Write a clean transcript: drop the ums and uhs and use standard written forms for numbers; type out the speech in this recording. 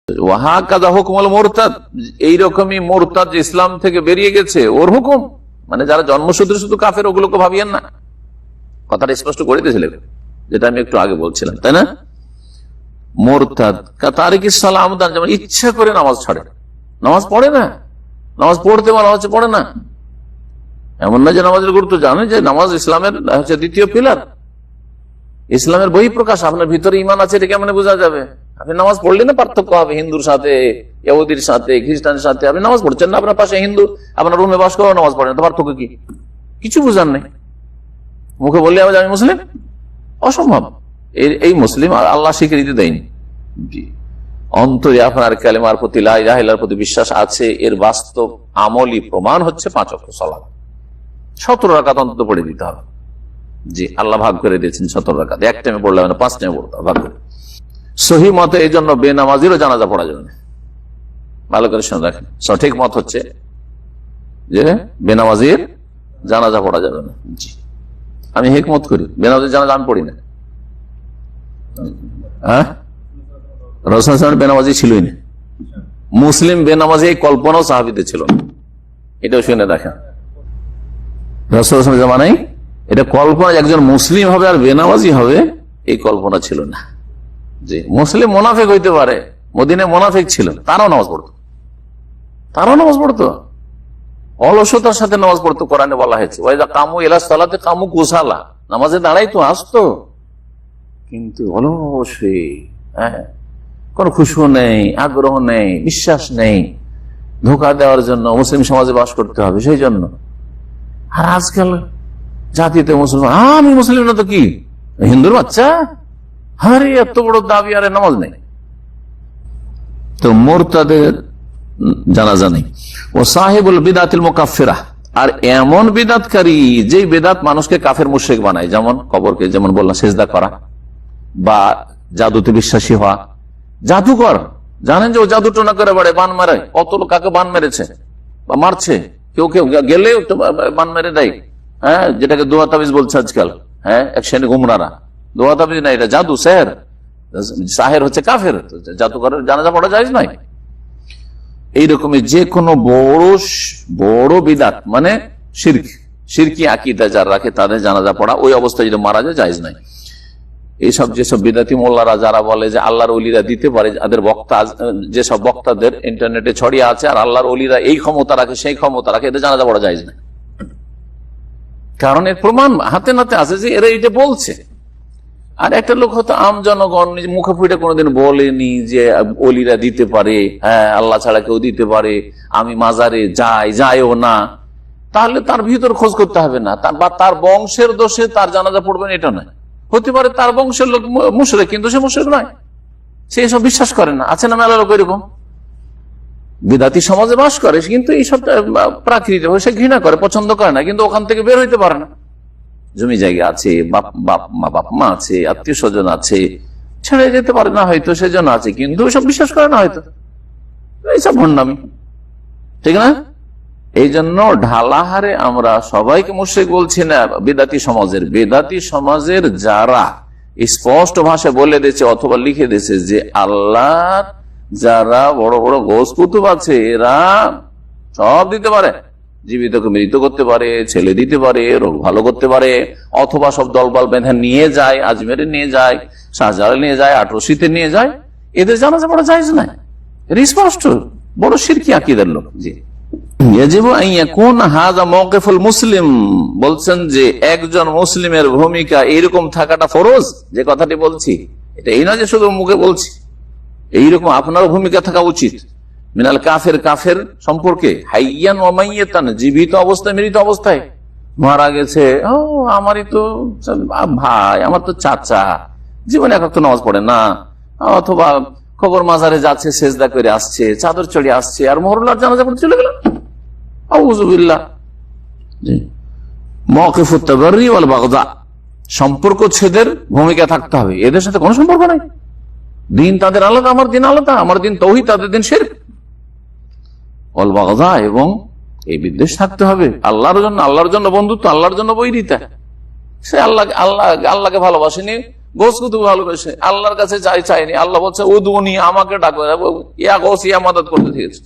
ওয়াহাকাযা হুকমুল মুরতাদ, এইরকমই মুরতাদ ইসলাম থেকে বেরিয়ে গেছে ওর হুকুম, মানে যারা জন্মসূত্রে শুধু কাফের ওগুলোকে ভাবিয়েন না, কথাটা স্পষ্ট করে দিয়েছিলেন, যেটা আমি একটু আগে বলছিলাম, তাই না? মুরতাদ তারিকুস সালাম, যেমন ইচ্ছা করে নামাজ ছাড়ে, নামাজ পড়ে না, নামাজ পড়তে বলা হচ্ছে পড়ে না, এমন না যে নামাজের গুরুত্ব জানে, যে নামাজ ইসলামের হচ্ছে দ্বিতীয় পিলার, ইসলামের বহিঃপ্রকাশ। আপনার ভিতরে ইমান আছে এটা কেমন বোঝা যাবে? আপনি নামাজ পড়লে না পার্থক্য হবে হিন্দুর সাথে, ইহুদির সাথে, খ্রিস্টানের সাথে। আপনি নামাজ পড়ছেন না, আপনার পাশে হিন্দু আপনার রুমে বাস করে নামাজ পড়েন, তো পার্থক্য কি? কিছু বুঝার নেই। মুখে বললে আমি মুসলিম, অসম্ভব। এই মুসলিম আল্লাহ স্বীকৃতি দেয়নি। অন্তরে আপনার কালেমার প্রতি, লা ইলাহা ইল্লাল্লাহর প্রতি বিশ্বাস আছে, এর বাস্তব আমলি প্রমাণ হচ্ছে 5 ওয়াক্ত সালাত। 17 রাকাত অন্তত পড়ে দিতে হবে। জি, আল্লাহ ভাগ করে দিয়েছেন 17 রাকাত, এক টাইমে পড়লে হবে না, 5 টাইমে পড়তে হবে ভাগ করে। সহি মতে এই জন্য বেনামাজিরও জানাজা পড়া যাবে না। ভালো করে শুনে রাখেন, সঠিক মত হচ্ছে যে বেনামাজির জানাজা পড়া যাবে না। জি, আমি হিকমত করি, বেনামাজির জানাজা আমি পড়ি না। হ্যাঁ, রাসূল বেনামাজি ছিলই না, মুসলিম বেনামাজি এই কল্পনাও সাহাবীদের ছিল না। এটাও শুনে দেখেন, রাসূল জামানায় এটা কল্পনা একজন মুসলিম হবে আর বেনামাজি হবে, এই কল্পনা ছিল না। জি, মুসলিম মুনাফিক হইতে পারে, মদিনায় মুনাফিক ছিল, তারাও নামাজ পড়তো, অলসতার সাথে নামাজ পড়তো। কোরআনে বলা হয়েছে ওয়াইদা কামু ইলা সালাতে কামু কুসালা, নামাজে দাঁড়াই তো আসতো, কিন্তু অলসই, হ্যাঁ, কোন খুশু নেই, আগ্রহ নেই, বিশ্বাস নেই, ধোঁকা দেওয়ার জন্য মুসলিম সমাজে বাস করতে হবে সেই জন্য। আর আজকাল জাতিতে মুসলমান, আমি মুসলিম না তো কি, হিন্দুর বাচ্চা, আরে এত বড় দাবি, আরে নামাজ নেই। তো মুরতাদের জানাজা নেই। ও সাহিবুল বিদাতিল মুকাফফিরা, আর এমন বিদাতকারী যে বিদাত মানুষকে কাফের মুশরিক বানায়, যেমন কবরকে, যেমন বললাম সিজদা করা, বা জাদুতে বিশ্বাসী হওয়া। জাদুকর জানেন যে ও জাদু টোনা করে বাড়ে, বান মারে, কত লোক কাকে বান মেরেছে বা মারছে, কেউ গেলে বান মেরে দেয়, হ্যাঁ, যেটাকে দোয়া তাবিজ বলছে আজকাল। হ্যাঁ, এক শ্রেণী গুমরারা, দোয়া তাবিজ না, এটা জাদু, সেহের। সাহের হচ্ছে কাফের, জাদুকরের জানাজা পড়া যায় নয়। এইরকমই যে কোনো বড় বিদাত, মানে শিরকি আকীদা যারা রাখে, তাদের জানাজা পড়া ওই অবস্থায় যদি মারা যায় জায়েজ নাই। এইসব যেসব বিদাতি মোল্লারা যারা বলে যে আল্লাহর ওলিরা দিতে পারে, যাদের বক্তা, যেসব বক্তাদের ইন্টারনেটে ছড়িয়ে আছে, আর আল্লাহর ওলিরা এই ক্ষমতা রাখে সেই ক্ষমতা রাখে, এদের জানাজা পড়া জায়েজ নাই। কারণ এর প্রমাণ হাতে নাতে আছে যে এরা এটা বলছে। আর একটা লোক হয়তো আম জনগণ মুখে ফুটে কোনোদিন বলেনি যে ওলিরা দিতে পারে, হ্যাঁ, আল্লাহ ছাড়া কেউ দিতে পারে, আমি মাজারে যাইও না, তাহলে তার ভিতর খোঁজ করতে হবে না, বা তার বংশের দোষে তার জানাজা পড়বেন এটা নয়। হতে পারে তার বংশের লোক মুশরিক, কিন্তু সে মুশরিক নয়, সে এসব বিশ্বাস করে না। আছে না মেলা লোক এরকম, বিদাতি সমাজে বাস করে, কিন্তু এইসব প্রাকৃতিক সে ঘৃণা করে, পছন্দ করে না, কিন্তু ওখান থেকে বের হইতে পারে না। জমি জায়গা আছে, বাপ মা আছে, আত্মীয় স্বজন আছে, ছেড়ে যেতে পারে না হয়তো, সেজন্য আছে, কিন্তু সব বিশ্বাস করে না হয়তো, এইসব ভণ্ডামি, ঠিক না? এই জন্য ঢালাহারে আমরা সবাইকে মুশরিক বলছি না। বেদাতি সমাজের যারা স্পষ্ট ভাষায় বলে দিয়েছে অথবা লিখে দিয়েছে যে আল্লাহ যারা বড় বড় গোস কুতুব আছে, এরা সব দিতে পারে, জীবিতকে মৃত করতে পারে, ছেলে দিতে পারে, রোগ ভালো করতে পারে, অথবা সব দলবল বেঁধে নিয়ে যায়, আজমেরে নিয়ে যায়, শাহজালালে নিয়ে যায়, আটরশিতে নিয়ে যায়, এদের জানাজা পড়া জায়েজ না। এটা স্পষ্ট বড় শিরকি আকীদার লোক। জি, মুসলিম বলছেন যে একজন মুসলিমের ভূমিকা এইরকম থাকাটা ফরজ। যে কথাটি বলছি এটা এই নয় যে শুধু মুখে বলছি, এইরকম আপনারও ভূমিকা থাকা উচিত। মিনাল কাফের সম্পর্কে, হাইয়ান ওয়া মাইয়াতান, জীবিত অবস্থায় মৃত অবস্থায়, মারা গেছে, ও আমারই তো ভাই, আমার তো চাচা, জীবনে এক তো নামাজ পড়ে না, অথবা কবর মাজারে যাচ্ছে, সেজদা করে আসছে, চাদর চড়ে আসছে, আর মহরুল্লাহর জানাজা পড়ে চলে গেল। আউযুবিল্লাহ। মাওকিফুত তাবাররি ওয়াল বাগদা, সম্পর্ক ছেদের ভূমিকা থাকতে হবে, এদের সাথে কোনো সম্পর্ক নাই। দিন তাদের আলাদা, আমার দিন আলাদা, আমার দিন তাওহীদ, তাদের দিন শিরক। ওয়াল বাগদা, এবং এই বিদ্বেষ থাকতে হবে আল্লাহর জন্য বন্ধুত্ব, আল্লাহর জন্য বৈরিতা। সে আল্লাহকে ভালোবাসেনি, গোসকে তো ভালোবেসে আল্লাহর কাছে চাইনি, আল্লাহ বলছে উদুনি, আমাকে ডাকো, ইয়া গোস ইয়া মদত করতে দিয়েছে।